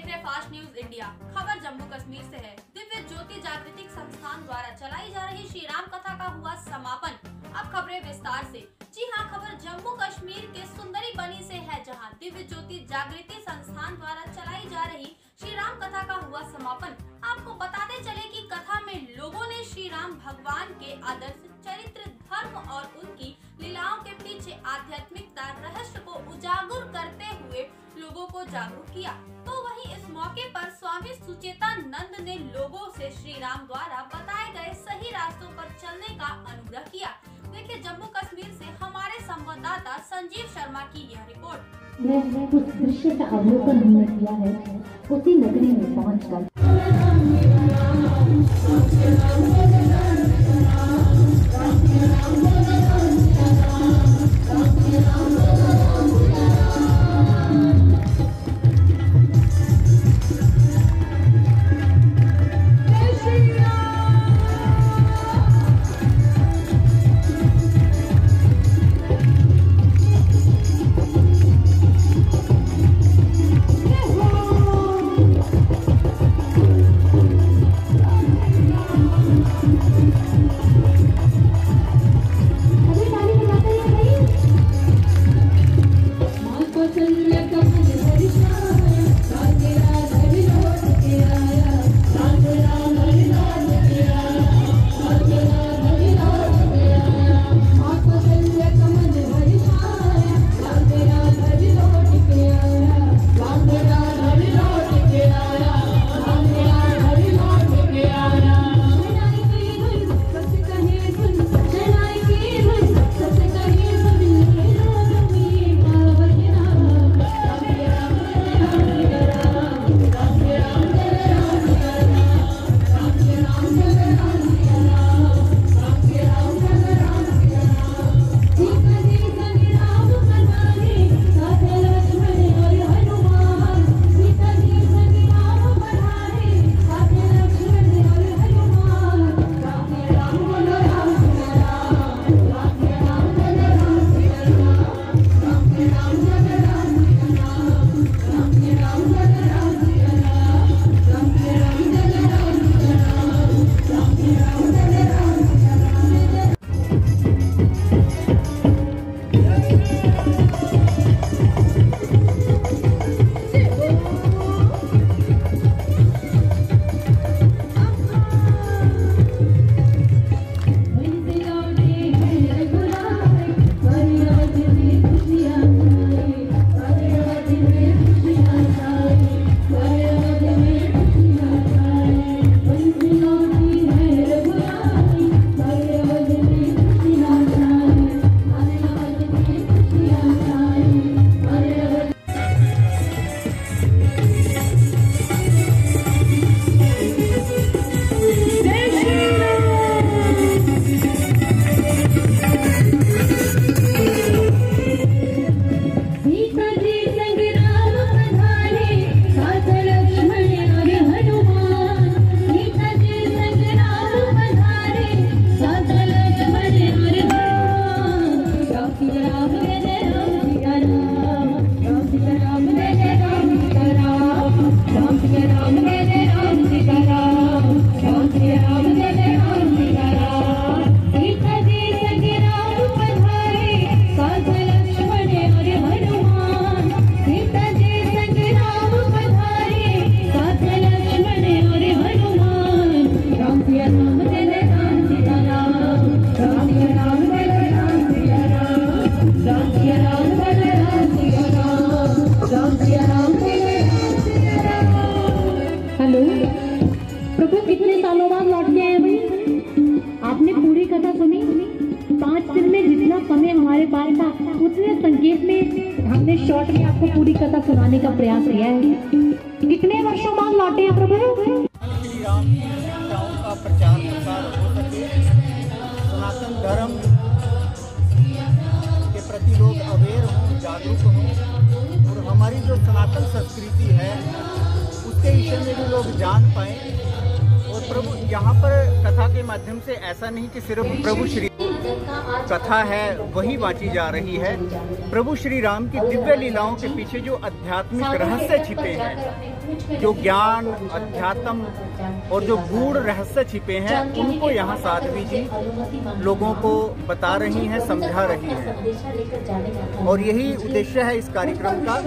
देख रहे fast news India. खबर जम्मू कश्मीर से है। दिव्य ज्योति जागृतिक संस्थान द्वारा चलाई जा रही श्री राम कथा का हुआ समापन। अब खबरें विस्तार से। जी हां, खबर जम्मू कश्मीर के सुंदरी बनी से है, जहां दिव्य ज्योति जागृति संस्थान द्वारा चलाई जा रही श्री राम कथा का हुआ समापन। आपको बताते चले कि कथा में लोगों ने श्री राम भगवान के आदर्श, चरित्र, धर्म और उनकी लीलाओं के पीछे आध्यात्मिकता रहस्य को उजागर करते हुए लोगों को जागरूक किया। तो वहीं इस मौके पर स्वामी सुचेतानंद ने लोगों से श्री राम द्वारा बताए गए सही रास्तों पर चलने का अनुग्रह किया। देखिए जम्मू कश्मीर से हमारे संवाददाता संजीव शर्मा की यह रिपोर्ट। यह उस दृश्य का अवलोकन हमने किया है उसी नगरी में पहुंचकर। संकेत में हमने शॉर्ट में आपको पूरी कथा सुनाने का प्रयास किया है। कितने वर्षों बाद लौटे हैं प्रभु? श्री राम की कथाओं का प्रचार प्रसार हो सके, सनातन धर्म के प्रति लोग अवेयर हों, जागरूक हों और हमारी जो सनातन संस्कृति है उसके विषय में भी लोग जान पाएं। और प्रभु यहाँ पर कथा के माध्यम से ऐसा नहीं कि सिर्फ प्रभु श्री कथा है वही बांटी जा रही है। प्रभु श्री राम की दिव्य लीलाओं के पीछे जो आध्यात्मिक रहस्य छिपे हैं, जो ज्ञान, अध्यात्म और जो गूढ़ रहस्य छिपे हैं, उनको यहाँ साध्वी जी लोगों को बता रही हैं, समझा रही हैं। और यही उद्देश्य है इस कार्यक्रम का।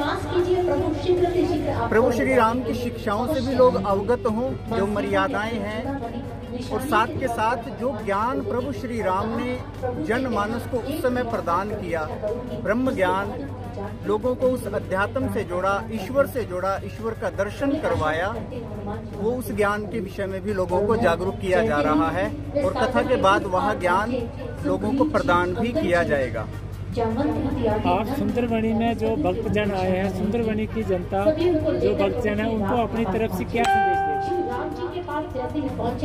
प्रभु श्री राम की शिक्षाओं से भी लोग अवगत हों, जो मर्यादाएं हैं, और साथ के साथ जो ज्ञान प्रभु श्री राम ने जनमानस को उस समय प्रदान किया, ब्रह्म ज्ञान, लोगों को उस अध्यात्म से जोड़ा, ईश्वर से जोड़ा, ईश्वर का दर्शन करवाया, वो उस ज्ञान के विषय में भी लोगों को जागरूक किया जा रहा है। और कथा के बाद वह ज्ञान लोगों को प्रदान भी किया जाएगा। आप सुंदरबनी में जो भक्तजन आए हैं, सुंदरबनी की जनता जो भक्तजन है, उनको अपनी तरफ से क्या संदेश देंगे?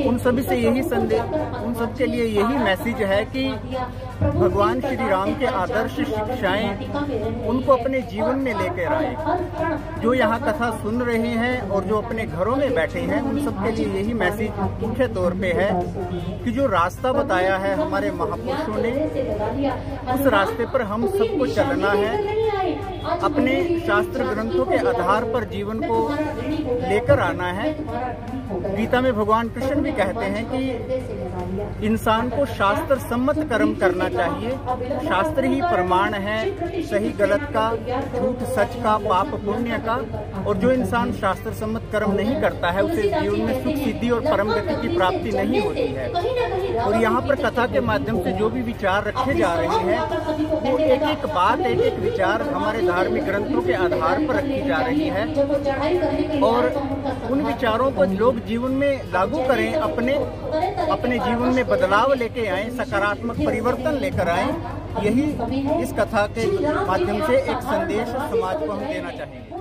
उन सभी से यही संदेश, उन सबके लिए यही मैसेज है कि भगवान श्री राम के आदर्श शिक्षाएं उनको अपने जीवन में लेकर आए। जो यहाँ कथा सुन रहे हैं और जो अपने घरों में बैठे हैं, उन सबके लिए यही मैसेज मुख्य तौर पे है कि जो रास्ता बताया है हमारे महापुरुषों ने, उस रास्ते पर हम सबको चलना है। अपने शास्त्र ग्रंथों के आधार पर जीवन को लेकर आना है। गीता में भगवान कृष्ण भी कहते हैं कि इंसान को शास्त्र सम्मत कर्म करना चाहिए। शास्त्र ही प्रमाण है सही गलत का, झूठ सच का, पाप पुण्य का। और जो इंसान शास्त्र सम्मत कर्म नहीं करता है, उसे जीवन में सुख सिद्धि और परम गति की प्राप्ति नहीं होती है। और यहाँ पर कथा के माध्यम से जो भी विचार रखे जा रहे हैं, वो एक एक बात, एक एक विचार हमारे धार्मिक ग्रंथों के आधार पर रखी जा रही है। और उन विचारों को लोग जीवन में लागू करें, अपने जीवन में बदलाव लेके आए, सकारात्मक परिवर्तन लेकर आए। यही इस कथा के माध्यम से एक संदेश समाज को हम देना चाहेंगे।